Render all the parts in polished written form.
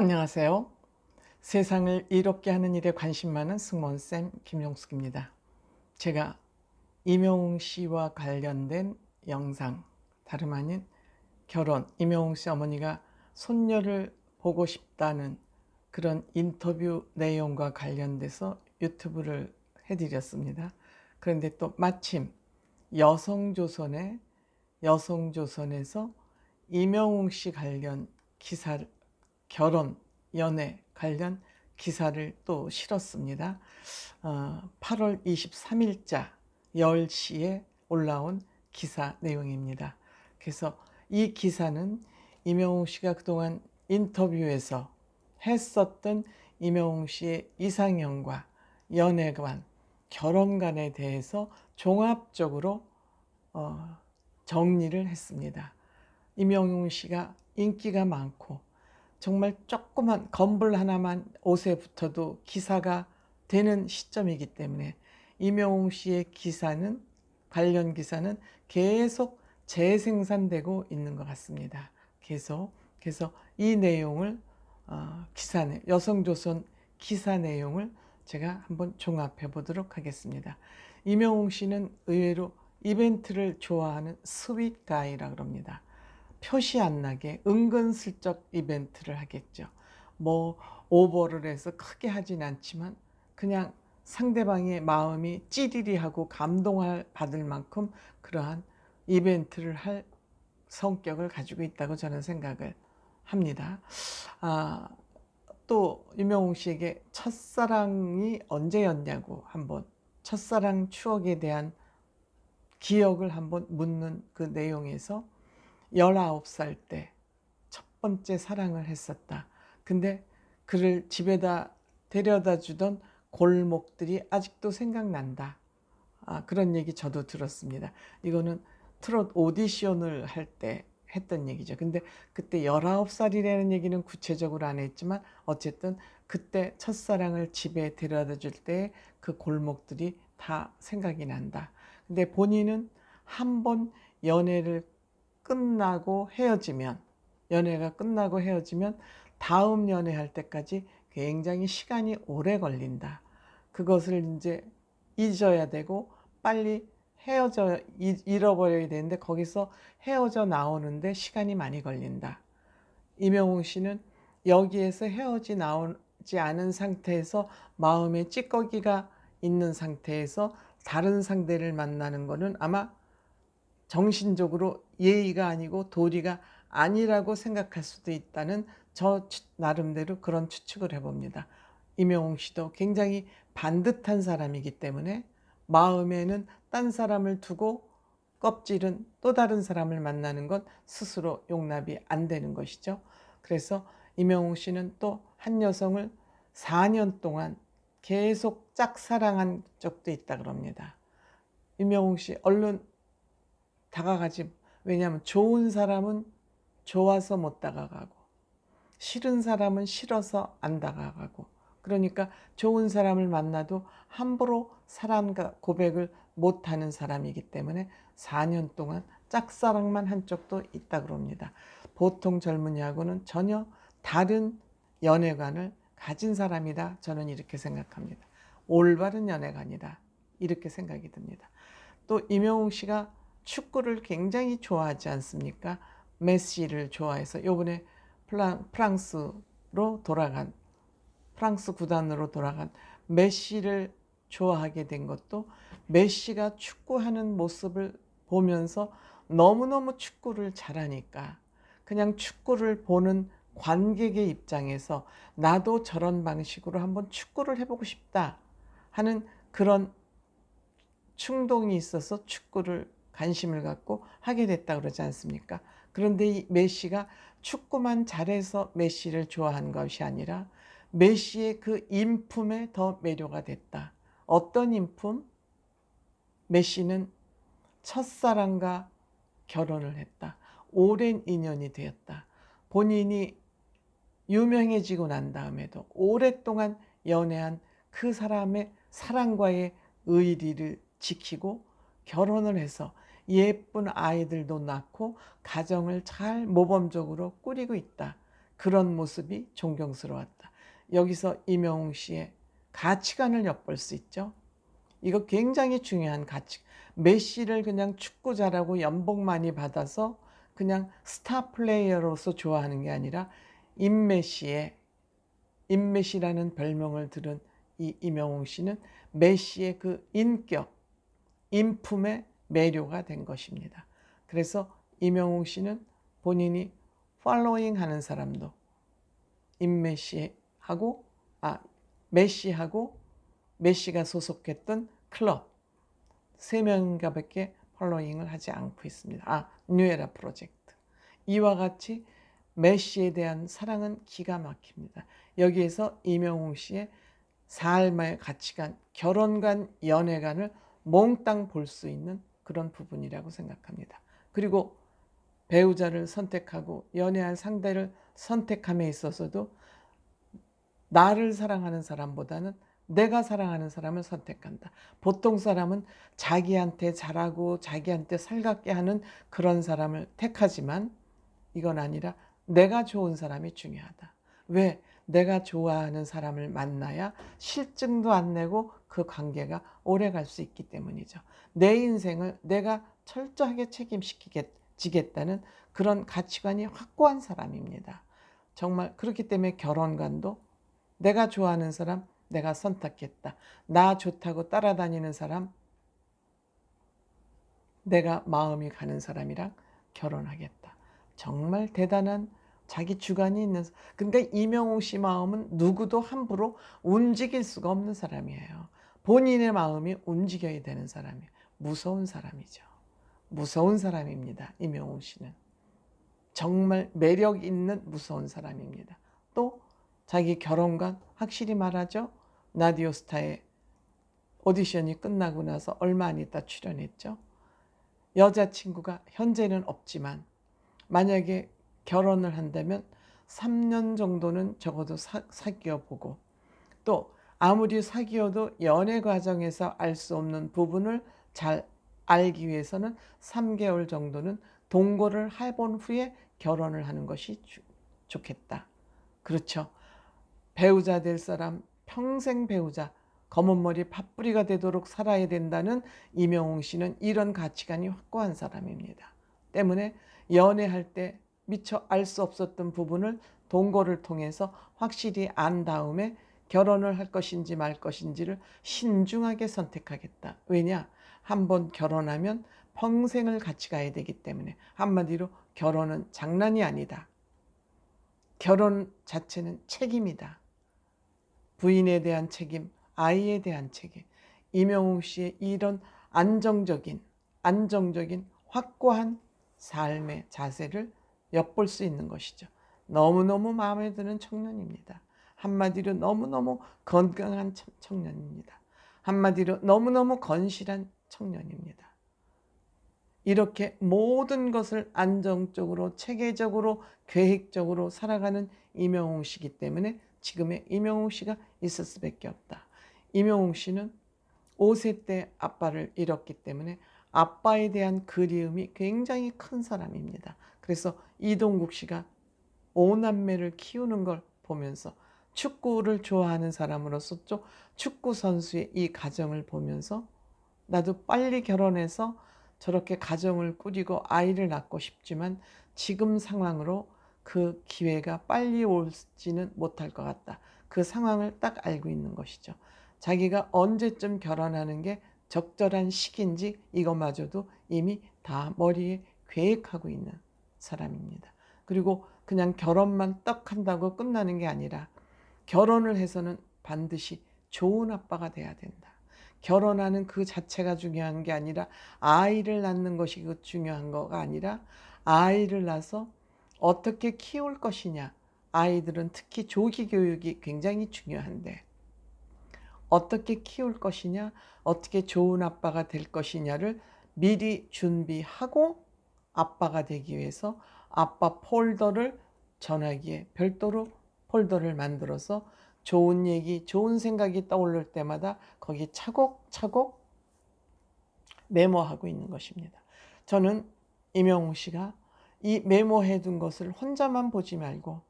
안녕하세요. 세상을 이롭게 하는 일에 관심 많은 승무원쌤 김용숙입니다. 제가 임영웅 씨와 관련된 영상, 다름 아닌 임영웅 씨 어머니가 손녀를 보고 싶다는 그런 인터뷰 내용과 관련돼서 유튜브를 해드렸습니다. 그런데 또 마침 여성조선에 여성조선에서 임영웅 씨 관련 기사를, 결혼, 연애 관련 기사를 또 실었습니다. 8월 23일자 10시에 올라온 기사 내용입니다. 그래서 이 기사는 임영웅 씨가 그동안 인터뷰에서 했었던 임영웅 씨의 이상형과 연애관, 결혼관에 대해서 종합적으로 정리를 했습니다. 임영웅 씨가 인기가 많고 정말 조그만 건불 하나만 옷에 붙어도 기사가 되는 시점이기 때문에 임영웅 씨의 기사는, 관련 기사는 계속 재생산되고 있는 것 같습니다. 그래서 이 내용을 여성조선 기사 내용을 제가 한번 종합해 보도록 하겠습니다. 임영웅 씨는 의외로 이벤트를 좋아하는 스윗 가이라 그럽니다. 표시 안 나게 은근슬쩍 이벤트를 하겠죠. 뭐 오버를 해서 크게 하진 않지만 그냥 상대방의 마음이 찌리리 하고 받을 만큼 그러한 이벤트를 할 성격을 가지고 있다고 저는 생각을 합니다. 또 임영웅 씨에게 첫사랑이 언제였냐고 한번, 첫사랑 추억에 대한 기억을 한번 묻는 그 내용에서 19살 때 첫 번째 사랑을 했었다. 근데 그를 집에다 데려다 주던 골목들이 아직도 생각난다. 그런 얘기 저도 들었습니다. 이거는 트롯 오디션을 할 때 했던 얘기죠. 근데 그때 19살이라는 얘기는 구체적으로 안 했지만 어쨌든 그때 첫사랑을 집에 데려다 줄 때 그 골목들이 다 생각이 난다. 근데 본인은 한 번 연애가 끝나고 헤어지면 다음 연애할 때까지 굉장히 시간이 오래 걸린다. 그것을 이제 잊어야 되고 빨리 잃어버려야 되는데 거기서 헤어져 나오는데 시간이 많이 걸린다. 임영웅 씨는 여기에서 나오지 않은 상태에서 마음에 찌꺼기가 있는 상태에서 다른 상대를 만나는 거는 아마 정신적으로 예의가 아니고 도리가 아니라고 생각할 수도 있다는 저 나름대로 그런 추측을 해봅니다. 임영웅 씨도 굉장히 반듯한 사람이기 때문에 마음에는 딴 사람을 두고 껍질은 또 다른 사람을 만나는 건 스스로 용납이 안 되는 것이죠. 그래서 임영웅 씨는 또 한 여성을 4년 동안 계속 짝사랑한 적도 있다 그럽니다. 임영웅 씨 얼른 다가가지. 왜냐하면 좋은 사람은 좋아서 못 다가가고 싫은 사람은 싫어서 안 다가가고, 그러니까 좋은 사람을 만나도 함부로 사랑과 고백을 못하는 사람이기 때문에 4년 동안 짝사랑만 한 적도 있다 그럽니다. 보통 젊은이하고는 전혀 다른 연애관을 가진 사람이다, 저는 이렇게 생각합니다. 올바른 연애관이다, 이렇게 생각이 듭니다. 또 임영웅 씨가 축구를 굉장히 좋아하지 않습니까? 메시를 좋아해서 요번에 프랑스 구단으로 돌아간 메시를 좋아하게 된 것도 메시가 축구하는 모습을 보면서 너무너무 축구를 잘하니까 그냥 축구를 보는 관객의 입장에서 나도 저런 방식으로 한번 축구를 해보고 싶다 하는 그런 충동이 있어서 축구를 관심을 갖고 하게 됐다 그러지 않습니까? 그런데 이 메시가 축구만 잘해서 메시를 좋아한 것이 아니라 메시의 그 인품에 더 매료가 됐다. 어떤 인품? 메시는 첫사랑과 결혼을 했다. 오랜 인연이 되었다. 본인이 유명해지고 난 다음에도 오랫동안 연애한 그 사람의 사랑과의 의리를 지키고 결혼을 해서 예쁜 아이들도 낳고 가정을 잘 모범적으로 꾸리고 있다. 그런 모습이 존경스러웠다. 여기서 임영웅 씨의 가치관을 엿볼 수 있죠. 이거 굉장히 중요한 가치. 메시를 그냥 축구 잘하고 연봉 많이 받아서 그냥 스타 플레이어로서 좋아하는 게 아니라 인메시라는 별명을 들은 이 임영웅 씨는 메시의 그 인격, 인품의 매료가 된 것입니다. 그래서 임영웅 씨는 본인이 팔로잉 하는 사람도 메시하고 메시가 소속했던 클럽 3명인가밖에 팔로잉을 하지 않고 있습니다. 뉴에라 프로젝트. 이와 같이 메시에 대한 사랑은 기가 막힙니다. 여기에서 임영웅 씨의 삶의 가치관, 결혼관, 연애관을 몽땅 볼 수 있는 그런 부분이라고 생각합니다. 그리고 배우자를 선택하고 연애할 상대를 선택함에 있어서도 나를 사랑하는 사람보다는 내가 사랑하는 사람을 선택한다. 보통 사람은 자기한테 잘하고 자기한테 살갑게 하는 그런 사람을 택하지만 이건 아니라 내가 좋은 사람이 중요하다. 왜? 내가 좋아하는 사람을 만나야 실증도 안 내고 그 관계가 오래 갈 수 있기 때문이죠. 내 인생을 내가 철저하게 책임지겠다는 그런 가치관이 확고한 사람입니다. 정말 그렇기 때문에 결혼관도 내가 좋아하는 사람 내가 선택했다. 나 좋다고 따라다니는 사람 내가 마음이 가는 사람이랑 결혼하겠다. 정말 대단한 자기 주관이 있는. 그러니까 임영웅 씨 마음은 누구도 함부로 움직일 수가 없는 사람이에요. 본인의 마음이 움직여야 되는 사람이에요. 무서운 사람이죠. 무서운 사람입니다. 임영웅 씨는 정말 매력 있는 무서운 사람입니다. 또 자기 결혼관 확실히 말하죠. 라디오스타에 오디션이 끝나고 나서 얼마 안 있다 출연했죠. 여자친구가 현재는 없지만 만약에 결혼을 한다면 3년 정도는 적어도 사귀어 보고, 또 아무리 사귀어도 연애 과정에서 알 수 없는 부분을 잘 알기 위해서는 3개월 정도는 동거를 해본 후에 결혼을 하는 것이 좋겠다. 그렇죠. 배우자 될 사람, 평생 배우자, 검은 머리 팥뿌리가 되도록 살아야 된다는 임영웅 씨는 이런 가치관이 확고한 사람입니다. 때문에 연애할 때 미처 알 수 없었던 부분을 동거를 통해서 확실히 안 다음에 결혼을 할 것인지 말 것인지를 신중하게 선택하겠다. 왜냐? 한번 결혼하면 평생을 같이 가야 되기 때문에. 한마디로 결혼은 장난이 아니다. 결혼 자체는 책임이다. 부인에 대한 책임, 아이에 대한 책임. 임영웅 씨의 이런 안정적인 확고한 삶의 자세를 엿볼 수 있는 것이죠. 너무너무 마음에 드는 청년입니다. 한마디로 너무너무 건강한 청년입니다. 한마디로 너무너무 건실한 청년입니다. 이렇게 모든 것을 안정적으로 체계적으로 계획적으로 살아가는 임영웅 씨이기 때문에 지금의 임영웅 씨가 있을 수밖에 없다. 임영웅 씨는 5세 때 아빠를 잃었기 때문에 아빠에 대한 그리움이 굉장히 큰 사람입니다. 그래서 이동국 씨가 5남매를 키우는 걸 보면서 축구를 좋아하는 사람으로서 또 축구 선수의 이 가정을 보면서 나도 빨리 결혼해서 저렇게 가정을 꾸리고 아이를 낳고 싶지만 지금 상황으로 그 기회가 빨리 올지는 못할 것 같다. 그 상황을 딱 알고 있는 것이죠. 자기가 언제쯤 결혼하는 게 적절한 시기인지 이것마저도 이미 다 머리에 계획하고 있는 사람입니다. 그리고 그냥 결혼만 딱 한다고 끝나는 게 아니라 결혼을 해서는 반드시 좋은 아빠가 돼야 된다. 결혼하는 그 자체가 중요한 게 아니라 아이를 낳는 것이 중요한 거가 아니라 아이를 낳아서 어떻게 키울 것이냐. 아이들은 특히 조기 교육이 굉장히 중요한데 어떻게 키울 것이냐, 어떻게 좋은 아빠가 될 것이냐를 미리 준비하고 아빠가 되기 위해서 아빠 폴더를 전화기에 별도로 폴더를 만들어서 좋은 얘기, 좋은 생각이 떠오를 때마다 거기 차곡차곡 메모하고 있는 것입니다. 저는 임영웅 씨가 이 메모해 둔 것을 혼자만 보지 말고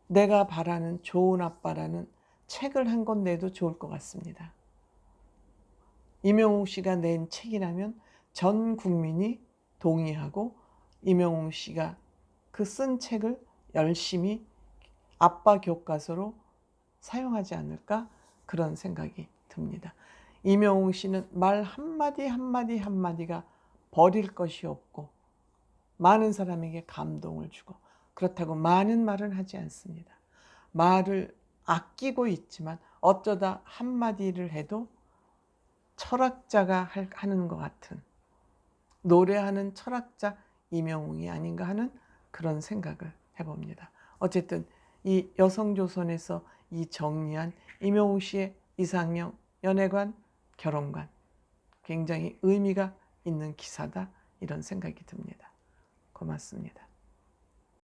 내가 바라는 좋은 아빠라는 책을 한 권 내도 좋을 것 같습니다. 임영웅 씨가 낸 책이라면 전 국민이 동의하고 임영웅 씨가 그 쓴 책을 열심히 아빠 교과서로 사용하지 않을까, 그런 생각이 듭니다. 임영웅 씨는 말 한마디 한마디 한마디가 버릴 것이 없고 많은 사람에게 감동을 주고, 그렇다고 많은 말을 하지 않습니다. 말을 아끼고 있지만 어쩌다 한마디를 해도 철학자가 하는 것 같은, 노래하는 철학자 임영웅이 아닌가 하는 그런 생각을 해봅니다. 어쨌든 이 여성조선에서 이 정리한 임영웅 씨의 이상형 연애관, 결혼관, 굉장히 의미가 있는 기사다, 이런 생각이 듭니다. 고맙습니다.